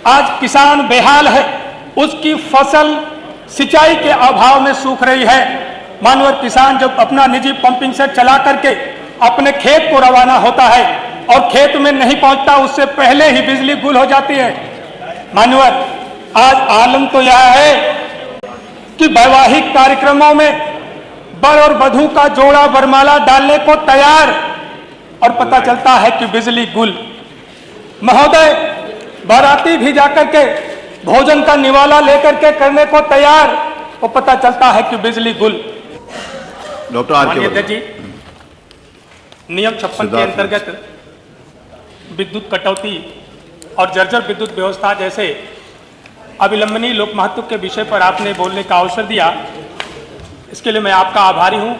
आज किसान बेहाल है, उसकी फसल सिंचाई के अभाव में सूख रही है। मानवर किसान जब अपना निजी पंपिंग सेट चला करके अपने खेत को रवाना होता है और खेत में नहीं पहुंचता, उससे पहले ही बिजली गुल हो जाती है। मानवर आज आलम तो यह है कि वैवाहिक कार्यक्रमों में वर और वधू का जोड़ा वरमाला डालने को तैयार और पता चलता है कि बिजली गुल। महोदय, बाराती भी जाकर के भोजन का निवाला लेकर के करने को तैयार और पता चलता है कि बिजली गुल। डॉक्टर आर के जी, नियम 56 के अंतर्गत विद्युत कटौती और जर्जर विद्युत व्यवस्था जैसे अविलंबनीय लोक महत्व के विषय पर आपने बोलने का अवसर दिया, इसके लिए मैं आपका आभारी हूं।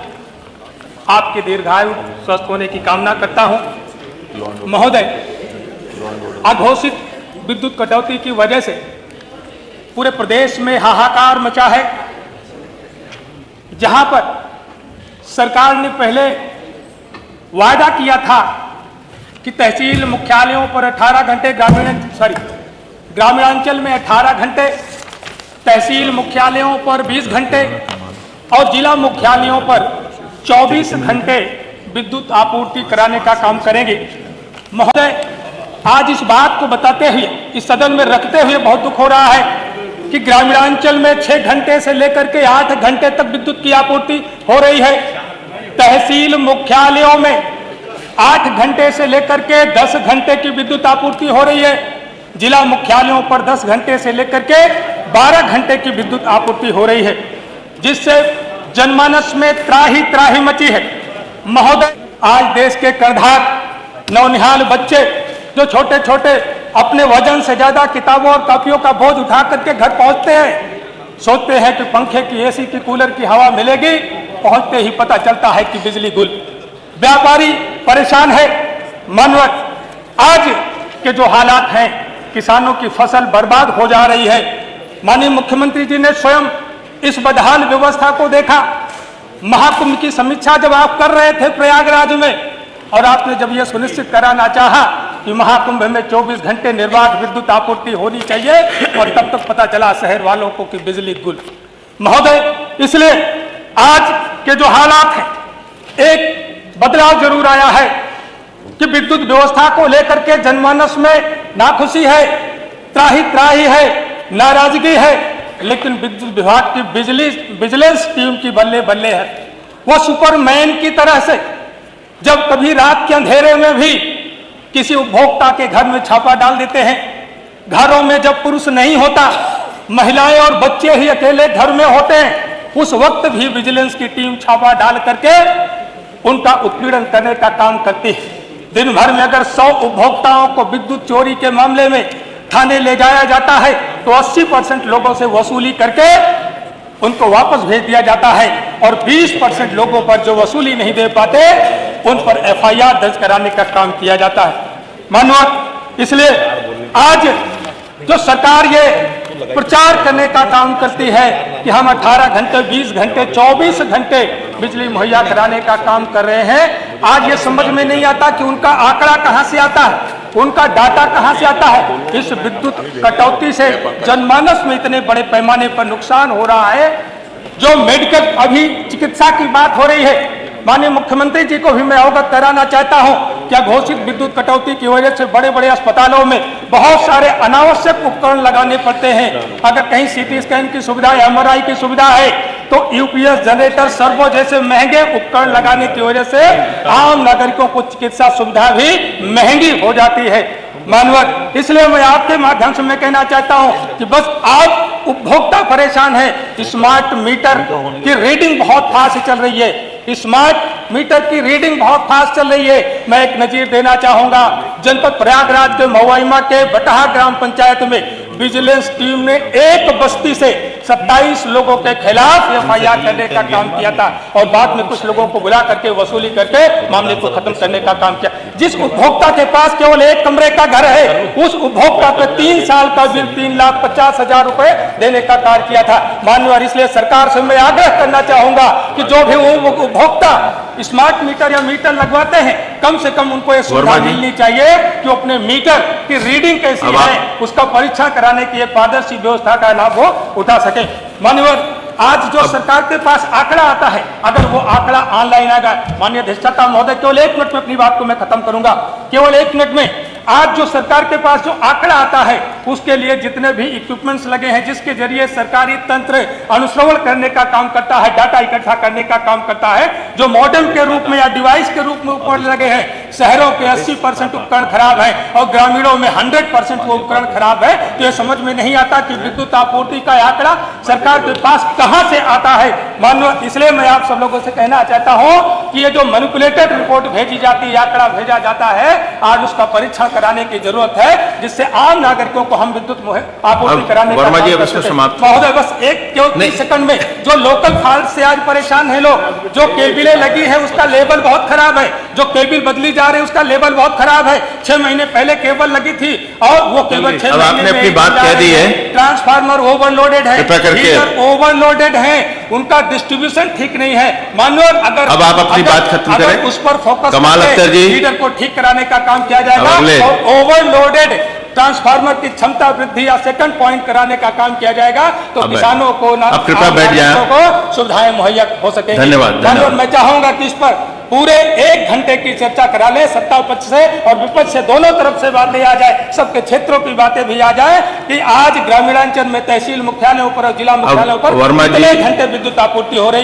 आपके दीर्घायु स्वस्थ होने की कामना करता हूं। महोदय, अघोषित विद्युत कटौती की वजह से पूरे प्रदेश में हाहाकार मचा है। जहां पर सरकार ने पहले वायदा किया था कि तहसील मुख्यालयों पर 18 घंटे, ग्रामीणांचल में 18 घंटे, तहसील मुख्यालयों पर 20 घंटे और जिला मुख्यालयों पर 24 घंटे विद्युत आपूर्ति कराने का काम करेंगे। महोदय, आज इस बात को बताते हुए, इस सदन में रखते हुए बहुत दुख हो रहा है कि ग्रामीणांचल में 6 घंटे से लेकर के 8 घंटे तक विद्युत की आपूर्ति हो रही है। तहसील मुख्यालयों में 8 घंटे से लेकर के 10 घंटे की विद्युत आपूर्ति हो रही है। जिला मुख्यालयों पर 10 घंटे से लेकर के 12 घंटे की विद्युत आपूर्ति हो रही है, जिससे जनमानस में त्राही त्राही मची है। महोदय, आज देश के करधार नौनिहाल बच्चे जो छोटे छोटे अपने वजन से ज्यादा किताबों और कॉपियों का बोझ उठा करके घर पहुंचते हैं, सोचते हैं कि पंखे की, एसी की, कूलर की हवा मिलेगी, पहुंचते ही पता चलता है कि बिजली गुल। व्यापारी परेशान है। मानव, आज के जो हालात हैं, किसानों की फसल बर्बाद हो जा रही है। माननीय मुख्यमंत्री जी ने स्वयं इस बदहाल व्यवस्था को देखा। महाकुंभ की समीक्षा जब आप कर रहे थे प्रयागराज में, और आपने जब यह सुनिश्चित कराना चाहा कि महाकुंभ में 24 घंटे निर्बाध विद्युत आपूर्ति होनी चाहिए, और तब तक पता चला शहर वालों को कि बिजली गुल। महोदय, इसलिए आज के जो हालात हैं, एक बदलाव जरूर आया है कि विद्युत व्यवस्था को लेकर के जनमानस में नाखुशी है, त्राही त्राही है, नाराजगी है, लेकिन विद्युत विभाग की विजिलेंस टीम की बल्ले बल्ले है। वो सुपरमैन की तरह से जब कभी रात के अंधेरे में भी किसी उपभोक्ता के घर में छापा डाल देते हैं। घरों में जब पुरुष नहीं होता, महिलाएं और बच्चे ही अकेले घर में होते हैं, उस वक्त भी विजिलेंस की टीम छापा डाल करके उनका उत्पीड़न करने का काम करती है। दिन भर में अगर 100 उपभोक्ताओं को विद्युत चोरी के मामले में थाने ले जाया जाता है तो 80% लोगों से वसूली करके उनको वापस भेज दिया जाता है, और 20% लोगों पर जो वसूली नहीं दे पाते उन पर FIR दर्ज कराने का काम किया जाता है। मानव, इसलिए आज जो सरकार ये प्रचार करने का काम करती है कि हम 18 घंटे, 20 घंटे, 24 घंटे बिजली मुहैया कराने का काम कर रहे हैं, आज ये समझ में नहीं आता कि उनका आंकड़ा कहां से आता है, उनका डाटा कहां से आता है। इस विद्युत कटौती से जनमानस में इतने बड़े पैमाने पर नुकसान हो रहा है। जो मेडिकल, अभी चिकित्सा की बात हो रही है, माननीय मुख्यमंत्री जी को भी मैं अवगत कराना चाहता हूं कि घोषित विद्युत कटौती की वजह से बड़े बड़े अस्पतालों में बहुत सारे अनावश्यक उपकरण लगाने पड़ते हैं। अगर कहीं CT स्कैन की सुविधा या MRI की सुविधा है तो UPS, जनरेटर, सर्वो जैसे महंगे उपकरण लगाने की वजह से आम नागरिकों को चिकित्सा सुविधा भी महंगी हो जाती है। मानवर, इसलिए मैं आपके माध्यम से मैं कहना चाहता हूं कि बस आप उपभोक्ता परेशान है। स्मार्ट मीटर की रीडिंग बहुत फास्ट चल रही है, स्मार्ट मीटर की रीडिंग बहुत फास्ट चल रही है। मैं एक नजीर देना चाहूंगा, जनपद प्रयागराज के महुआइमा के बटहा ग्राम पंचायत में विजिलेंस टीम ने एक बस्ती से 27 लोगों के खिलाफ FIR करने का काम किया था, और बाद में कुछ लोगों को बुला करके वसूली करके मामले को खत्म करने का काम किया। जिस उपभोक्ता के पास केवल 1 कमरे का घर है, उस उपभोक्ता पे 3 साल का बिल 3,50,000 रुपए देने का कार्य किया था। माननीय, इसलिए सरकार से मैं आग्रह करना चाहूंगा कि जो भी उपभोक्ता स्मार्ट मीटर या मीटर लगवाते हैं, कम से कम उनको ये सुविधा वर्मा जी। मिलनी चाहिए कि अपने मीटर की रीडिंग कैसी अब है उसका परीक्षा कराने की एक पारदर्शी व्यवस्था का लाभ वो उठा सके। मान्यवर, आज जो सरकार के पास आंकड़ा आता है, अगर वो आंकड़ा ऑनलाइन आएगा, माननीय अध्यक्षता महोदय, केवल 1 मिनट में अपनी बात को मैं खत्म करूंगा, केवल 1 मिनट में। आज जो सरकार के पास जो आंकड़ा आता है उसके लिए जितने भी इक्विपमेंट्स लगे हैं, जिसके जरिए सरकारी तंत्र अनुश्रवण करने का काम करता है, डाटा इकट्ठा करने का काम करता है, जो मॉडेम के रूप में या डिवाइस के रूप में ऊपर लगे हैं, शहरों के 80% उपकरण खराब है और ग्रामीणों में 100% वो उपकरण खराब है। तो ये समझ में नहीं आता कि विद्युत आपूर्ति का आंकड़ा सरकार के पास कहां से आता है। मानो इसलिए मैं आप सब लोगों से कहना चाहता हूं कि ये जो मैनिपुलेटेड रिपोर्ट भेजी जाती है, आंकड़ा भेजा जाता है, आज उसका परीक्षण कराने की जरूरत है, जिससे आम नागरिकों को हम विद्युत आपूर्ति कराने का वर्मा जी, काम अब कर इसको सकें। समाप्त महोदय, बस एक केवल सेकंड में, जो लोकल फॉल्ट से आज परेशान है लोग, जो केबिलें लगी है उसका लेवल बहुत खराब है, जो केबल बदली जा रही है उसका लेवल बहुत खराब है। 6 महीने पहले केबल लगी थी और वो केबल 6 अब महीने आपने में अपनी बात कह दी है। ट्रांसफार्मर ओवरलोडेड है, कृपया करके हीटर ओवरलोडेड है, उनका डिस्ट्रीब्यूशन ठीक नहीं है। माननीय, अगर अब आप अपनी बात खत्म करें। उस पर फोकस कमाल अख्तर जी। हीटर को ठीक कराने का काम किया जाएगा अगले। और ओवरलोडेड ट्रांसफार्मर की क्षमता वृद्धि या सेकंड पॉइंट कराने का काम किया जाएगा, तो अब किसानों को अब कृपया बैठ जाएं। को सुविधाएं मुहैया हो सकेंगी। धन्यवाद। मैं चाहूंगा कि इस पर पूरे 1 घंटे की चर्चा करा ले, सत्ता पक्ष से और विपक्ष से, दोनों तरफ से बातें आ जाए, सबके क्षेत्रों की बातें भी आ जाए कि आज ग्रामीणांचल में तहसील मुख्यालयों पर और जिला मुख्यालयों पर वर्मा जी। कितने घंटे विद्युत आपूर्ति हो रही